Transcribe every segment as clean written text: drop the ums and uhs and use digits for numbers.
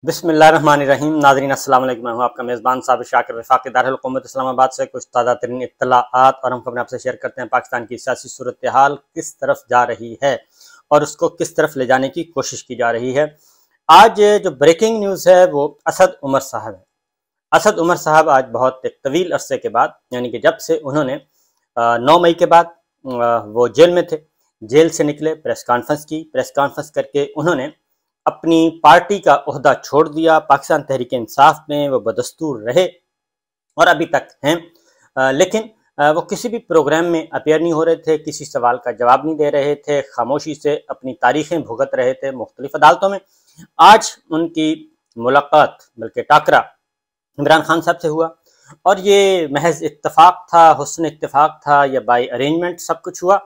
बिस्मिल्लाहिर्रहमानिर्रहीम। नाज़रीन अस्सलाम वालेकुम। मैं हूं आपका मेज़बान साबिर शाकिर वफाक़ी दारुल हुकूमत इस्लामाबाद से कुछ ताज़ा तरीन इत्तलाआत और हम खबरें आपसे शेयर करते हैं। पाकिस्तान की सियासी सूरत हाल किस तरफ जा रही है और उसको किस तरफ ले जाने की कोशिश की जा रही है। आज जो ब्रेकिंग न्यूज़ है वो असद उमर साहब है। असद उमर साहब आज बहुत एक तवील अरसे के बाद, यानी कि जब से उन्होंने 9 मई के बाद वो जेल में थे, जेल से निकले, प्रेस कॉन्फ्रेंस की। प्रेस कॉन्फ्रेंस करके उन्होंने अपनी पार्टी का ओहदा छोड़ दिया। पाकिस्तान तहरीक इंसाफ में वो बदस्तूर रहे और अभी तक हैं, लेकिन वो किसी भी प्रोग्राम में अपेयर नहीं हो रहे थे, किसी सवाल का जवाब नहीं दे रहे थे, खामोशी से अपनी तारीखें भुगत रहे थे मुख्तलिफ अदालतों में। आज उनकी मुलाकात, बल्कि टाकरा इमरान खान साहब से हुआ और ये महज इत्तेफाक था, हुस्न इत्तेफाक था या बाय अरेंजमेंट सब कुछ हुआ,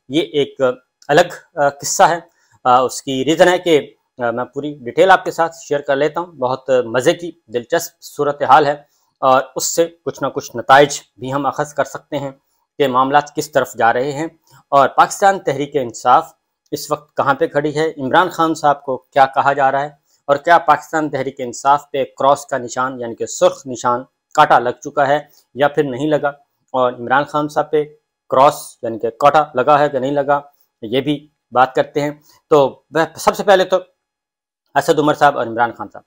ये एक अलग किस्सा है। उसकी रीज़न है कि मैं पूरी डिटेल आपके साथ शेयर कर लेता हूँ। बहुत मज़े की दिलचस्प सूरत हाल है और उससे कुछ ना कुछ नताइज भी हम अखज़ कर सकते हैं कि मामलात किस तरफ जा रहे हैं और पाकिस्तान तहरीक इंसाफ इस वक्त कहाँ पे खड़ी है। इमरान खान साहब को क्या कहा जा रहा है और क्या पाकिस्तान तहरीक इंसाफ पे क्रॉस का निशान, यानी कि सुर्ख निशान, कांटा लग चुका है या फिर नहीं लगा, और इमरान खान साहब पे क्रॉस यानी कि कांटा लगा है कि नहीं लगा, ये भी बात करते हैं। तो वह सबसे पहले तो असद उमर साहब और इमरान खान साहब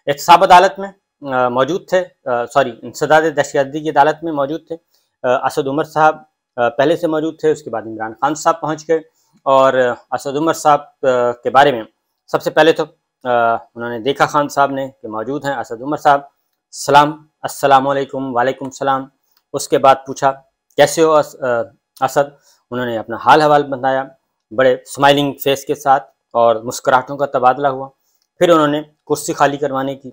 एहतसाब अदालत में मौजूद थे, इंसदाद दहशतगर्दी की अदालत में मौजूद थे। असद उमर साहब पहले से मौजूद थे, उसके बाद इमरान खान साहब पहुंच गए और असद उमर साहब के बारे में सबसे पहले तो उन्होंने देखा खान साहब ने कि मौजूद हैं असद उमर साहब। सलाम, अस्सलाम वालेकुम। वालेकुम सलाम। उसके बाद पूछा कैसे हो असद। उन्होंने अपना हाल हवाल बताया बड़े स्माइलिंग फेस के साथ और मुस्कुराहटों का तबादला हुआ। फिर उन्होंने कुर्सी खाली करवाने की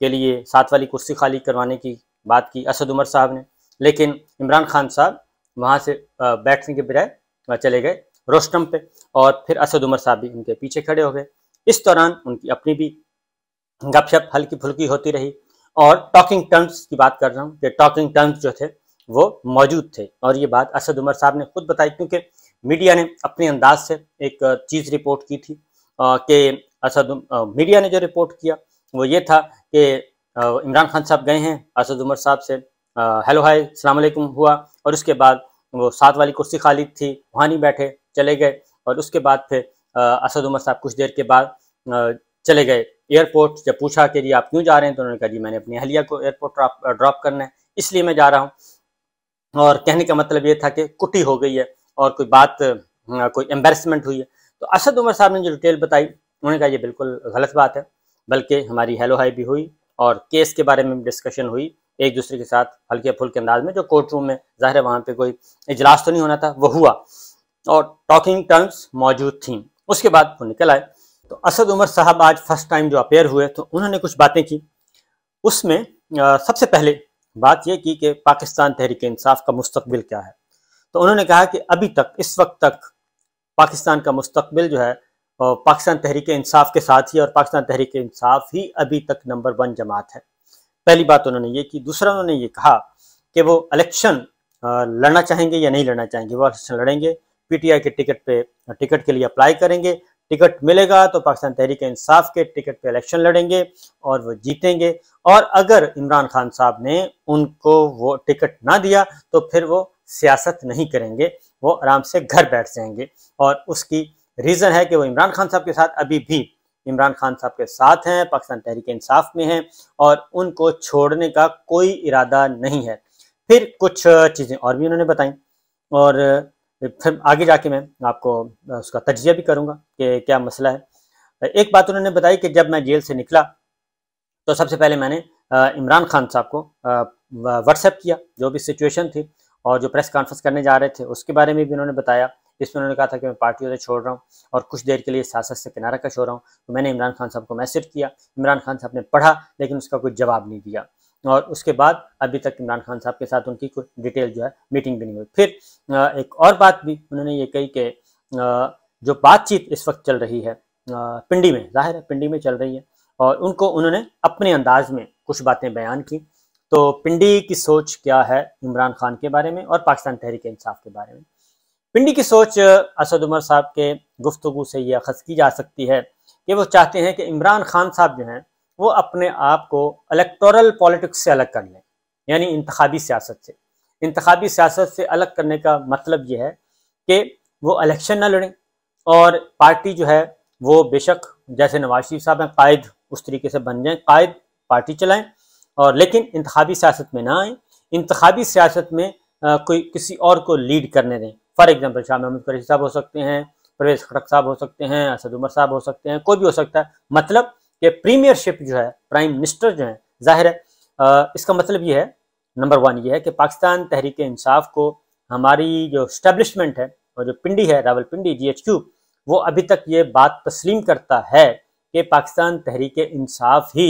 के लिए, साथ वाली कुर्सी खाली करवाने की बात की असद उमर साहब ने, लेकिन इमरान खान साहब वहाँ से बैठने के बजाय चले गए रोस्टम पे और फिर असद उमर साहब भी उनके पीछे खड़े हो गए। इस दौरान उनकी अपनी भी गपशप हल्की फुल्की होती रही और टॉकिंग टर्म्स की बात कर रहा हूँ कि टॉकिंग टर्म्स जो थे वो मौजूद थे और ये बात असद उमर साहब ने खुद बताई, क्योंकि मीडिया ने अपने अंदाज से एक चीज़ रिपोर्ट की थी कि मीडिया ने जो रिपोर्ट किया वो ये था कि इमरान खान साहब गए हैं, असद उमर साहब से हेलो हाय अस्सलाम वालेकुम हुआ और उसके बाद वो साथ वाली कुर्सी खाली थी, वहाँ नहीं बैठे, चले गए। और उसके बाद फिर असद उमर साहब कुछ देर के बाद चले गए एयरपोर्ट। जब पूछा कि जी आप क्यों जा रहे हैं तो उन्होंने कहा जी मैंने अपनी अहलिया को एयरपोर्ट ड्रॉप करना है, इसलिए मैं जा रहा हूँ। और कहने का मतलब ये था कि कुटी हो गई है और कोई बात, कोई एम्बेरसमेंट हुई है। तो असद उमर साहब ने जो डिटेल बताई, उन्होंने कहा ये बिल्कुल गलत बात है, बल्कि हमारी हेलो हाई भी हुई और केस के बारे में डिस्कशन हुई एक दूसरे के साथ हल्के फुल्के अंदाज में, जो कोर्ट रूम में ज़ाहिर है वहाँ पे कोई इजलास तो नहीं होना था, वो हुआ और टॉकिंग टर्म्स मौजूद थी। उसके बाद वो निकल आए। तो असद उमर साहब आज फर्स्ट टाइम जो अपेयर हुए तो उन्होंने कुछ बातें की। उसमें सबसे पहले बात यह की कि पाकिस्तान तहरीक इंसाफ का मुस्तकबिल क्या है। तो उन्होंने कहा कि अभी तक, इस वक्त तक पाकिस्तान का मुस्तकबिल जो है पाकिस्तान तहरीक इंसाफ के साथ ही, और पाकिस्तान तहरीक इंसाफ ही अभी तक नंबर 1 जमात है। पहली बात उन्होंने ये की। दूसरा उन्होंने ये कहा कि वो इलेक्शन लड़ना चाहेंगे या नहीं लड़ना चाहेंगे। वो इलेक्शन लड़ेंगे, पीटीआई के टिकट के लिए अप्लाई करेंगे, टिकट मिलेगा तो पाकिस्तान तहरीक इंसाफ के टिकट पे इलेक्शन लड़ेंगे और वो जीतेंगे। और अगर इमरान खान साहब ने उनको वो टिकट ना दिया तो फिर वो सियासत नहीं करेंगे, वो आराम से घर बैठ जाएंगे। और उसकी रीज़न है कि वो इमरान खान साहब के साथ, अभी भी इमरान खान साहब के साथ हैं, पाकिस्तान तहरीक इंसाफ में हैं और उनको छोड़ने का कोई इरादा नहीं है। फिर कुछ चीज़ें और भी उन्होंने बताई और फिर आगे जाके मैं आपको उसका तजिया भी करूँगा कि क्या मसला है। एक बात उन्होंने बताई कि जब मैं जेल से निकला तो सबसे पहले मैंने इमरान खान साहब को व्हाट्सएप किया, जो भी सिचुएशन थी और जो प्रेस कॉन्फ्रेंस करने जा रहे थे उसके बारे में भी उन्होंने बताया। इसमें उन्होंने कहा था कि मैं पार्टियों से छोड़ रहा हूँ और कुछ देर के लिए सियासत से किनारा कश हो रहा हूँ। तो मैंने इमरान खान साहब को मैसेज किया, इमरान खान साहब ने पढ़ा लेकिन उसका कोई जवाब नहीं दिया और उसके बाद अभी तक इमरान खान साहब के साथ उनकी कोई डिटेल जो है मीटिंग भी नहीं हुई। फिर एक और बात भी उन्होंने ये कही कि जो बातचीत इस वक्त चल रही है पिंडी में, जाहिर है पिंडी में चल रही है, और उन्होंने अपने अंदाज में कुछ बातें बयान की। तो पिंडी की सोच क्या है इमरान खान के बारे में और पाकिस्तान तहरीक इंसाफ के बारे में। पिंडी की सोच असद उमर साहब के गुफ्तगू से ये अखज़ की जा सकती है कि वो चाहते हैं कि इमरान खान साहब जो हैं वो अपने आप को इलेक्टोरल पॉलिटिक्स से अलग कर लें, यानी इंतखाबी सियासत से। इंतखाबी सियासत से अलग करने का मतलब ये है कि वो इलेक्शन ना लड़ें और पार्टी जो है वो बेशक जैसे नवाज शरीफ साहब हैं कायद उस तरीके से बन जाएं, कायद पार्टी चलाएं, और लेकिन इंतखाबी सियासत में ना आए। इंतखाबी सियासत में कोई किसी और को लीड करने दें। फॉर एग्जाम्पल शाह महमूद कुरैशी साहब हो सकते हैं, परवेज खटक साहब हो सकते हैं, असद उमर साहब हो सकते हैं, कोई भी हो सकता है। मतलब कि प्रीमियरशिप जो है, प्राइम मिनिस्टर जो है, जाहिर है इसका मतलब ये है, नंबर वन ये है कि पाकिस्तान तहरीक इंसाफ को हमारी जो स्टैब्लिशमेंट है और जो पिंडी है, रावलपिंडी GHQ, वो अभी तक ये बात तस्लीम करता है कि पाकिस्तान तहरीक इंसाफ ही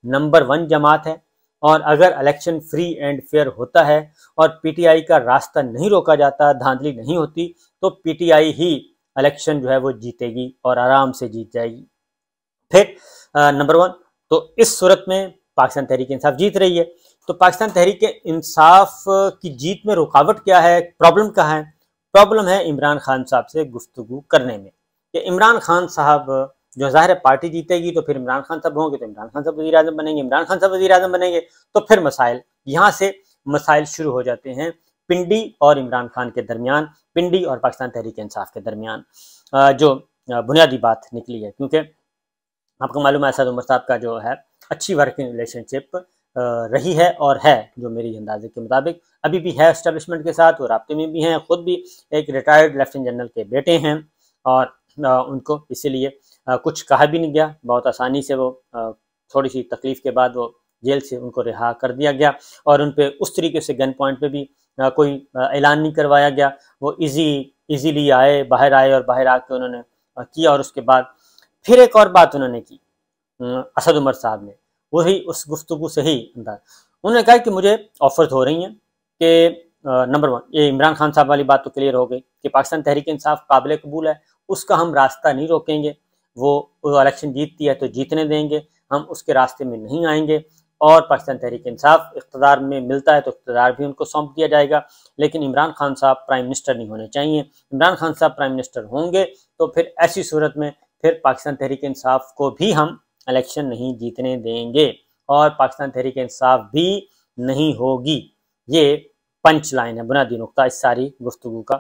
नंबर 1 जमात है, और अगर इलेक्शन फ्री एंड फेयर होता है और PTI का रास्ता नहीं रोका जाता, धांधली नहीं होती, तो PTI ही इलेक्शन जो है वो जीतेगी और आराम से जीत जाएगी। फिर नंबर 1, तो इस सूरत में पाकिस्तान तहरीक इंसाफ जीत रही है। तो पाकिस्तान तहरीक इंसाफ की जीत में रुकावट क्या है, प्रॉब्लम कहाँ है? प्रॉब्लम है इमरान खान साहब से गुफ्तगू करने में, कि इमरान खान साहब जो ज़ाहिर पार्टी जीतेगी तो फिर इमरान खान साहब होंगे, तो इमरान खान साहब वज़ीर आज़म बनेंगे, इमरान खान साहब वज़ीर आज़म बनेंगे, तो फिर मसाइल, यहाँ से मसाइल शुरू हो जाते हैं पिंडी और इमरान खान के दरमियान, पिंडी और पाकिस्तान तहरीक इंसाफ के दरमियान, जो बुनियादी बात निकली है। क्योंकि आपको मालूम है असद उमर साहब का जो है अच्छी वर्किंग रिलेशनशिप रही है और है, जो मेरी अंदाजे के मुताबिक अभी भी है एस्टेब्लिशमेंट के साथ, वो राब्ते में भी हैं, खुद भी एक रिटायर्ड लेफ्टिनेंट जनरल के बेटे हैं, और उनको इसीलिए कुछ कहा भी नहीं गया, बहुत आसानी से वो थोड़ी सी तकलीफ के बाद वो जेल से उनको रिहा कर दिया गया, और उन पर उस तरीके से गन पॉइंट पे भी कोई ऐलान नहीं करवाया गया। वो इजीली आए, बाहर आए, और बाहर आके उन्होंने किया। और उसके बाद फिर एक और बात उन्होंने की असद उमर साहब ने, वही उस गुफ्तगू से ही अंदाज, उन्होंने कहा कि मुझे ऑफर्स हो रही हैं कि नंबर 1, ये इमरान खान साहब वाली बात तो क्लियर हो गई कि पाकिस्तान तहरीक इंसाफ काबिल कबूल है, उसका हम रास्ता नहीं रोकेंगे, वो इलेक्शन जीतती है तो जीतने देंगे, हम उसके रास्ते में नहीं आएंगे, और पाकिस्तान तहरीक इंसाफ इक़्तिदार में मिलता है तो इक़्तिदार भी उनको सौंप दिया जाएगा, लेकिन इमरान खान साहब प्राइम मिनिस्टर नहीं होने चाहिए। इमरान खान साहब प्राइम मिनिस्टर होंगे तो फिर ऐसी सूरत में फिर पाकिस्तान तहरीक इंसाफ को भी हम इलेक्शन नहीं जीतने देंगे, और पाकिस्तान तहरीक इंसाफ भी नहीं होगी। ये पंच लाइन है, बुनियादी नुकता इस सारी गुफ्तगू का।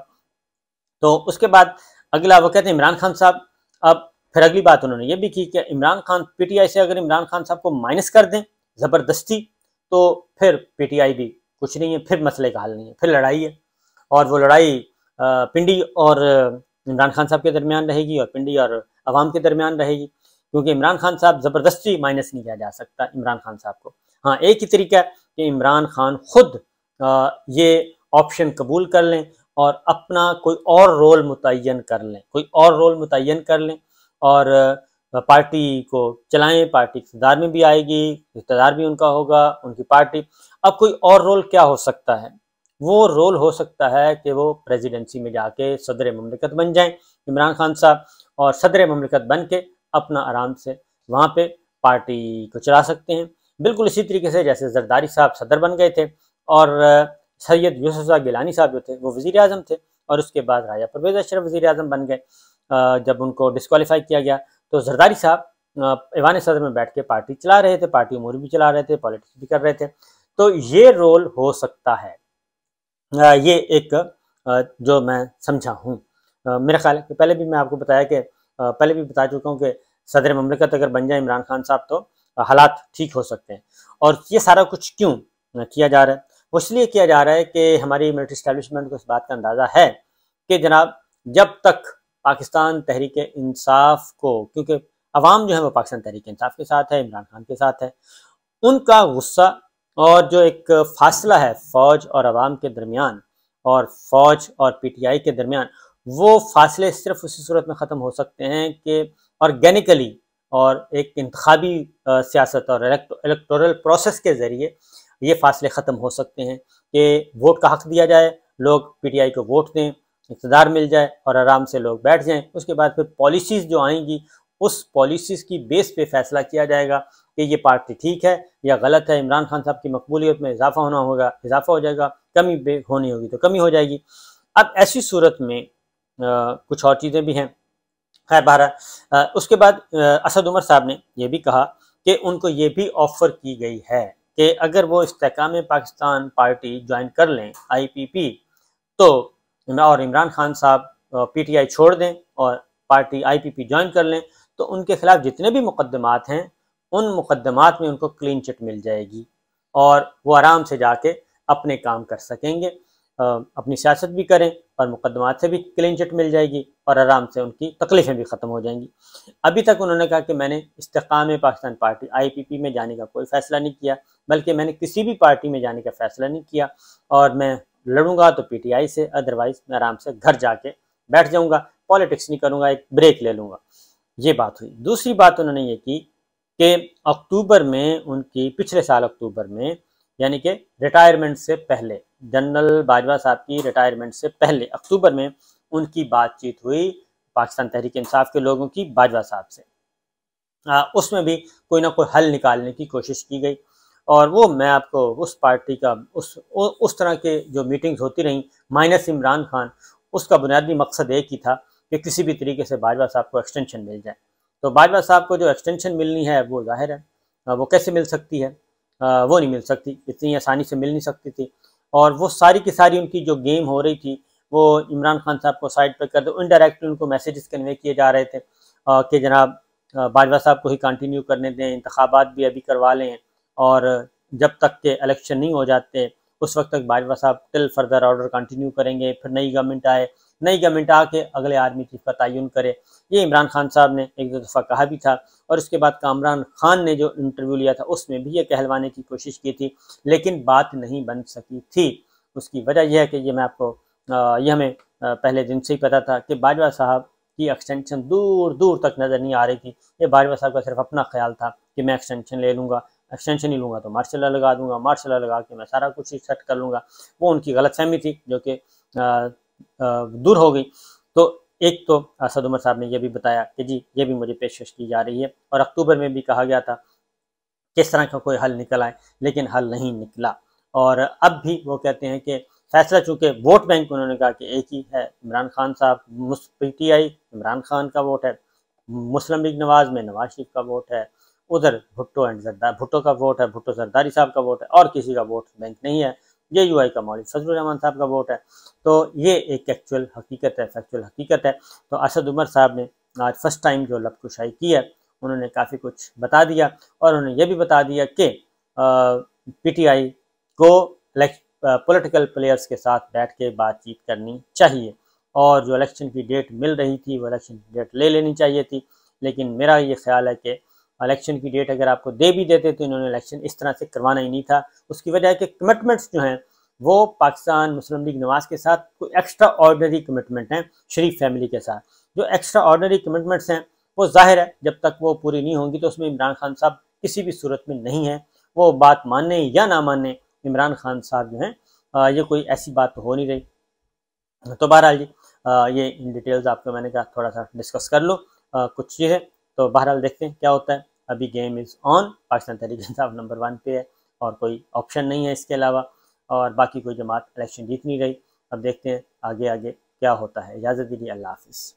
तो उसके बाद अगला वो कहते हैं इमरान खान साहब, अब फिर अगली बात उन्होंने ये भी की कि इमरान खान PTI से अगर इमरान खान साहब को माइनस कर दें ज़बरदस्ती, तो फिर PTI भी कुछ नहीं है, फिर मसले का हल नहीं है, फिर लड़ाई है, और वो लड़ाई पिंडी और इमरान खान साहब के दरमियान रहेगी, और पिंडी और अवाम के दरमियान रहेगी, क्योंकि इमरान खान साहब ज़बरदस्ती माइनस नहीं किया जा सकता इमरान खान साहब को। हाँ, एक ही तरीका है कि इमरान खान खुद ये ऑप्शन कबूल कर लें और अपना कोई और रोल मुतय्यन कर लें, कोई और रोल मुतय्यन कर लें, और पार्टी को चलाएं, पार्टी इक़्तिदार में भी आएगी, इक़्तिदार भी उनका होगा, उनकी पार्टी। अब कोई और रोल क्या हो सकता है? वो रोल हो सकता है कि वो प्रेसिडेंसी में जाके सदर ममलिकत बन जाएं इमरान खान साहब, और सदर ममलिकत बन के अपना आराम से वहाँ पे पार्टी को चला सकते हैं, बिल्कुल इसी तरीके से जैसे जरदारी साहब सदर बन गए थे, और सैयद यूसुफ गिलानी साहब जो थे वो वज़ीर आज़म थे, और उसके बाद राजा परवेज़ अशरफ वज़ीर आज़म बन गए। जब उनको डिस्क्वालीफाई किया गया तो जरदारी साहब ऐवान सदर में बैठ के पार्टी चला रहे थे, पार्टी उमूर भी चला रहे थे, पॉलिटिक्स भी कर रहे थे। तो ये रोल हो सकता है, ये एक जो मैं समझा हूँ। मेरा ख्याल है कि पहले भी मैं आपको बताया कि पहले भी बता चुका हूँ कि सदर ममलिकत अगर बन जाए इमरान खान साहब तो हालात ठीक हो सकते हैं। और ये सारा कुछ क्यों किया जा रहा है? वो इसलिए किया जा रहा है कि हमारी मिलिट्री एस्टैब्लिशमेंट को इस बात का अंदाज़ा है कि जनाब, जब तक पाकिस्तान तहरीक इंसाफ को, क्योंकि अवाम जो है वो पाकिस्तान तहरीक इंसाफ के साथ है, इमरान खान के साथ है, उनका गुस्सा और जो एक फासला है फ़ौज और अवाम के दरमियान और फ़ौज और PTI के दरमियान, वो फासले सिर्फ उसी सूरत में ख़त्म हो सकते हैं कि ऑर्गेनिकली और एक इंतखाबी सियासत और इलेक्टोरल प्रोसेस के ज़रिए ये फासले ख़त्म हो सकते हैं कि वोट का हक़ दिया जाए, लोग PTI को वोट दें, इक़्तिदार मिल जाए और आराम से लोग बैठ जाएं। उसके बाद फिर पॉलिसीज़ जो आएंगी, उस पॉलिसीज़ की बेस पे फ़ैसला किया जाएगा कि ये पार्टी ठीक है या गलत है। इमरान खान साहब की मकबूलियत में इजाफा होना होगा, इजाफा हो जाएगा, कमी होनी होगी तो कमी हो जाएगी। अब ऐसी सूरत में कुछ और चीज़ें भी हैं। खैर बहरहाल उसके बाद असद उमर साहब ने यह भी कहा कि उनको ये भी ऑफ़र की गई है कि अगर वो इस्तेहकाम पाकिस्तान पार्टी ज्वाइन कर लें IPP, तो और इमरान खान साहब PTI छोड़ दें और पार्टी IPP ज्वाइन कर लें, तो उनके खिलाफ जितने भी मुकदमात हैं उन मुकदमात में उनको क्लीन चिट मिल जाएगी और वो आराम से जाके अपने काम कर सकेंगे, अपनी सियासत भी करें और मुकदमात से भी क्लीन चिट मिल जाएगी और आराम से उनकी तकलीफ़ें भी ख़त्म हो जाएंगी। अभी तक उन्होंने कहा कि मैंने इस्तेकाम पाकिस्तान पार्टी IPP में जाने का कोई फ़ैसला नहीं किया, बल्कि मैंने किसी भी पार्टी में जाने का फ़ैसला नहीं किया और मैं लड़ूंगा तो PTI से, अदरवाइज़ मैं आराम से घर जाके बैठ जाऊंगा, पॉलिटिक्स नहीं करूंगा, एक ब्रेक ले लूंगा। ये बात हुई। दूसरी बात उन्होंने ये की कि अक्टूबर में उनकी, पिछले साल अक्टूबर में, यानी कि रिटायरमेंट से पहले, जनरल बाजवा साहब की रिटायरमेंट से पहले अक्टूबर में उनकी बातचीत हुई पाकिस्तान तहरीक इंसाफ के लोगों की बाजवा साहब से। उसमें भी कोई ना कोई हल निकालने की कोशिश की गई और वो मैं आपको उस पार्टी का उस तरह के जो मीटिंग्स होती रहीं माइनस इमरान खान, उसका बुनियादी मकसद एक ही था कि किसी भी तरीके से बाजवा साहब को एक्सटेंशन मिल जाए। तो बाजवा साहब को जो एक्सटेंशन मिलनी है वो जाहिर है वो कैसे मिल सकती है, वो नहीं मिल सकती, इतनी आसानी से मिल नहीं सकती थी। और वो सारी की सारी उनकी जो गेम हो रही थी वो इमरान खान साहब को साइड पर कर दो, इनडायरेक्टली उनको मैसेजेस कन्वे किए जा रहे थे कि जनाब बाजवा साहब को ही कंटिन्यू करने दें, इंतखाबात भी अभी करवा लें और जब तक के इलेक्शन नहीं हो जाते उस वक्त तक बाजवा साहब टिल फर्दर ऑर्डर कंटिन्यू करेंगे, फिर नई गवर्नमेंट आए, नई गवर्नमेंट आके अगले आर्मी चीफ का तयन करे। ये इमरान खान साहब ने एक दो दफ़ा कहा भी था और उसके बाद कामरान खान ने जो इंटरव्यू लिया था उसमें भी ये कहलवाने की कोशिश की थी, लेकिन बात नहीं बन सकी थी। उसकी वजह यह है कि ये मैं आपको ये हमें पहले दिन से ही पता था कि बाजवा साहब की एक्सटेंशन दूर दूर तक नज़र नहीं आ रही थी। ये बाजवा साहब का सिर्फ अपना ख्याल था कि मैं एक्सटेंशन ले लूँगा, एक्सटेंशन ही लूँगा तो मार्शल लॉ लगा दूंगा, मार्शल लॉ लगा के मैं सारा कुछ ही सेट कर लूँगा। वो उनकी गलतफहमी थी जो कि दूर हो गई। तो एक तो असद उमर साहब ने यह भी बताया कि जी ये भी मुझे पेशकश की जा रही है और अक्टूबर में भी कहा गया था किस तरह का कोई हल निकल आए, लेकिन हल नहीं निकला। और अब भी वो कहते हैं कि फैसला, चूँकि वोट बैंक उन्होंने कहा कि एक ही है, इमरान खान साहब PTI इमरान खान का वोट है, मुस्लिम लीग नवाज में नवाज शरीफ का वोट है, उधर भुट्टो एंड जरदारी, भुट्टो का वोट है, भुट्टो जरदारी साहब का वोट है और किसी का वोट बैंक नहीं है। JUI का मौलवी फजलुर रहमान साहब का वोट है। तो ये एक एक्चुअल हकीकत है, फैक्चुअल हकीकत है। तो असद उमर साहब ने आज फर्स्ट टाइम जो लबकुशाई की है, उन्होंने काफ़ी कुछ बता दिया और उन्होंने ये भी बता दिया कि PTI को पॉलिटिकल प्लेयर्स के साथ बैठ के बातचीत करनी चाहिए और जो इलेक्शन की डेट मिल रही थी वो इलेक्शन की डेट ले लेनी चाहिए थी। लेकिन मेरा ये ख्याल है कि इलेक्शन की डेट अगर आपको दे भी देते तो इन्होंने इलेक्शन इस तरह से करवाना ही नहीं था। उसकी वजह है कि कमिटमेंट्स जो हैं वो पाकिस्तान मुस्लिम लीग नवाज के साथ कोई एक्स्ट्रा ऑर्डनरी कमिटमेंट हैं शरीफ फैमिली के साथ। जो एक्स्ट्रा ऑर्डनरी कमिटमेंट्स हैं वो जाहिर है जब तक वो पूरी नहीं होंगी तो उसमें इमरान खान साहब किसी भी सूरत में नहीं है। वो बात माने या ना माने, इमरान खान साहब जो हैं ये कोई ऐसी बात तो हो नहीं रही। तो बहरहाल जी ये इन डिटेल्स आपको मैंने कहा थोड़ा सा डिस्कस कर लो कुछ चीज़ें। तो बहरहाल देखते हैं क्या होता है। अभी game is on, Pakistan Tehreek Insaf number 1 पे है और कोई ऑप्शन नहीं है इसके अलावा, और बाकी कोई जमात इलेक्शन जीत नहीं रही। अब देखते हैं आगे आगे क्या होता है। इजाज़त दीजिए, अल्लाह हाफिज़।